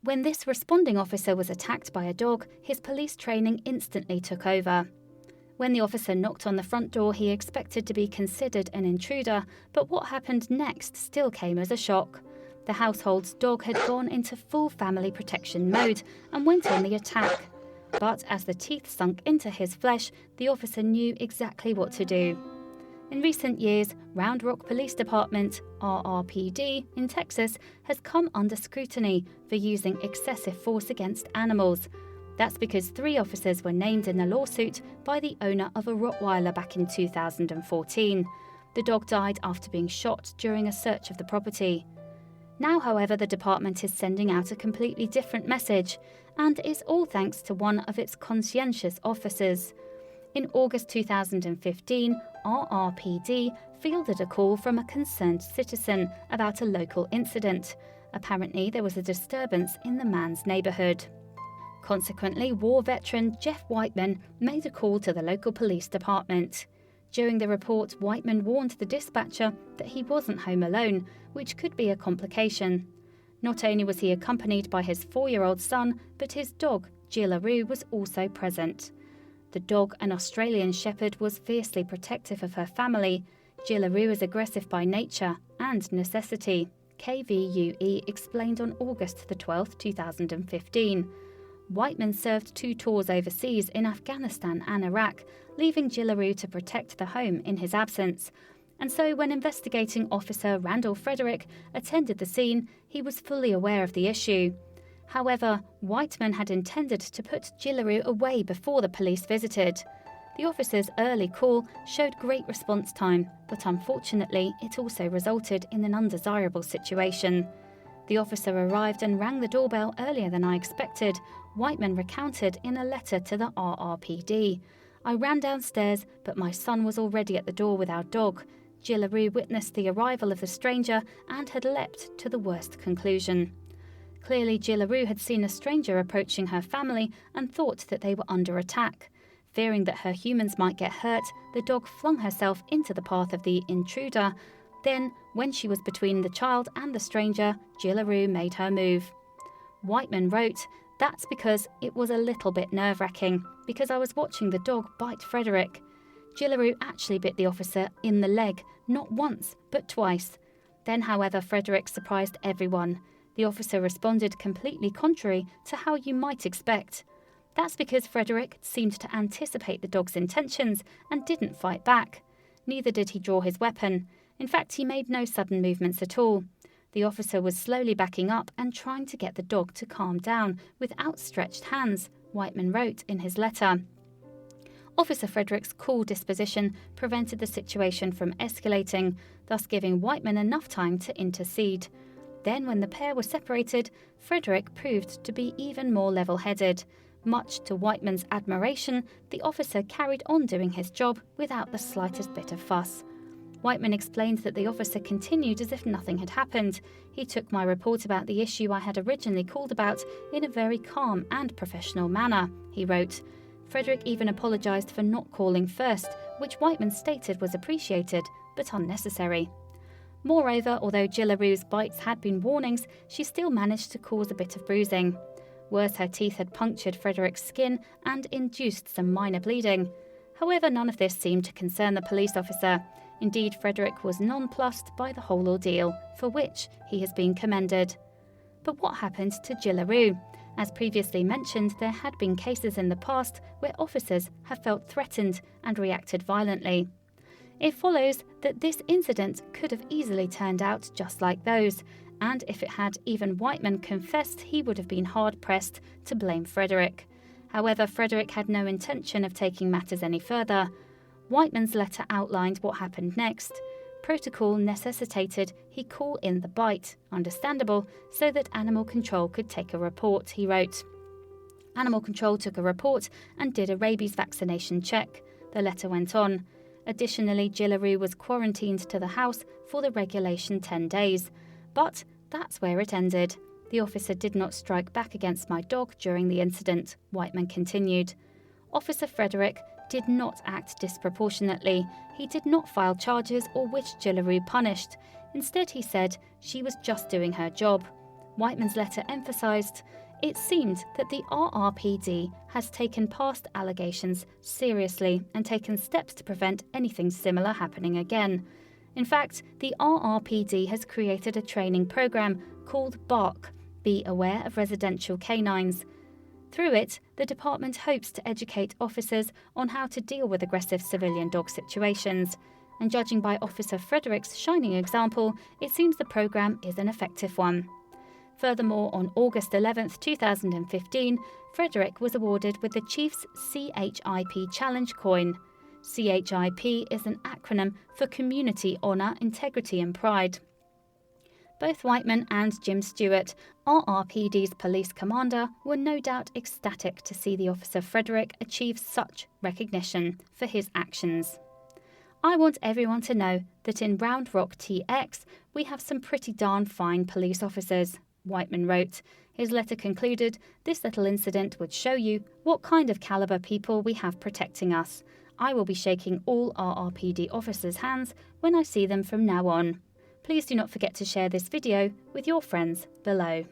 When this responding officer was attacked by a dog, his police training instantly took over. When the officer knocked on the front door, he expected to be considered an intruder, but what happened next still came as a shock. The household's dog had gone into full family protection mode and went on the attack. But as the teeth sunk into his flesh, the officer knew exactly what to do. In recent years, Round Rock Police Department, RRPD, in Texas, has come under scrutiny for using excessive force against animals. That's because 3 officers were named in a lawsuit by the owner of a Rottweiler back in 2014. The dog died after being shot during a search of the property. Now, however, the department is sending out a completely different message, and it's all thanks to one of its conscientious officers. In August 2015, RRPD fielded a call from a concerned citizen about a local incident. Apparently, there was a disturbance in the man's neighbourhood. Consequently, war veteran Jeff Whiteman made a call to the local police department. During the report, Whiteman warned the dispatcher that he wasn't home alone, which could be a complication. Not only was he accompanied by his 4-year-old son, but his dog, Jillaroo, was also present. The dog, an Australian Shepherd, was fiercely protective of her family. Jillaroo is aggressive by nature and necessity, KVUE explained on August 12, 2015. Whiteman served 2 tours overseas in Afghanistan and Iraq, leaving Jillaroo to protect the home in his absence. And so when investigating officer Randall Frederick attended the scene, he was fully aware of the issue. However, Whiteman had intended to put Jillaroo away before the police visited. The officer's early call showed great response time, but unfortunately it also resulted in an undesirable situation. The officer arrived and rang the doorbell earlier than I expected, Whiteman recounted in a letter to the RRPD. I ran downstairs, but my son was already at the door with our dog. Jillaroo witnessed the arrival of the stranger and had leapt to the worst conclusion. Clearly, Jillaroo had seen a stranger approaching her family and thought that they were under attack. Fearing that her humans might get hurt, the dog flung herself into the path of the intruder. Then, when she was between the child and the stranger, Jillaroo made her move. Whiteman wrote, "That's because it was a little bit nerve-wracking, because I was watching the dog bite Frederick. Jillaroo actually bit the officer in the leg, not once, but twice. Then, however, Frederick surprised everyone. The officer responded completely contrary to how you might expect. That's because Frederick seemed to anticipate the dog's intentions and didn't fight back. Neither did he draw his weapon. In fact, he made no sudden movements at all. The officer was slowly backing up and trying to get the dog to calm down with outstretched hands," Whiteman wrote in his letter. Officer Frederick's cool disposition prevented the situation from escalating, thus giving Whiteman enough time to intercede. Then, when the pair were separated, Frederick proved to be even more level-headed. Much to Whiteman's admiration, the officer carried on doing his job without the slightest bit of fuss. Whiteman explained that the officer continued as if nothing had happened. He took my report about the issue I had originally called about in a very calm and professional manner, he wrote. Frederick even apologised for not calling first, which Whiteman stated was appreciated, but unnecessary. Moreover, although Jillaroo's bites had been warnings, she still managed to cause a bit of bruising. Worse, her teeth had punctured Frederick's skin and induced some minor bleeding. However, none of this seemed to concern the police officer. Indeed, Frederick was nonplussed by the whole ordeal, for which he has been commended. But what happened to Jillaroo? As previously mentioned, there had been cases in the past where officers have felt threatened and reacted violently. It follows that this incident could have easily turned out just like those, and if it had, even Whiteman confessed he would have been hard-pressed to blame Frederick. However, Frederick had no intention of taking matters any further. Whiteman's letter outlined what happened next. Protocol necessitated he call in the bite, understandable, so that Animal Control could take a report, he wrote. Animal Control took a report and did a rabies vaccination check, the letter went on. Additionally, Jillaroo was quarantined to the house for the regulation 10 days. But that's where it ended. The officer did not strike back against my dog during the incident, Whiteman continued. Officer Frederick did not act disproportionately. He did not file charges or wish Jillaroo punished. Instead, he said she was just doing her job. Whiteman's letter emphasised, "It seemed that the RRPD has taken past allegations seriously and taken steps to prevent anything similar happening again. In fact, the RRPD has created a training programme called BARK, Be Aware of Residential Canines. Through it, the department hopes to educate officers on how to deal with aggressive civilian dog situations. And judging by Officer Frederick's shining example, it seems the programme is an effective one." Furthermore, on August 11, 2015, Frederick was awarded with the Chief's CHIP Challenge coin. CHIP is an acronym for Community Honour, Integrity and Pride. Both Whiteman and Jim Stewart, RRPD's police commander, were no doubt ecstatic to see the Officer Frederick achieve such recognition for his actions. "I want everyone to know that in Round Rock TX, we have some pretty darn fine police officers," Whiteman wrote. His letter concluded, "This little incident would show you what kind of caliber people we have protecting us. I will be shaking all RRPD officers' hands when I see them from now on. Please do not forget to share this video with your friends below."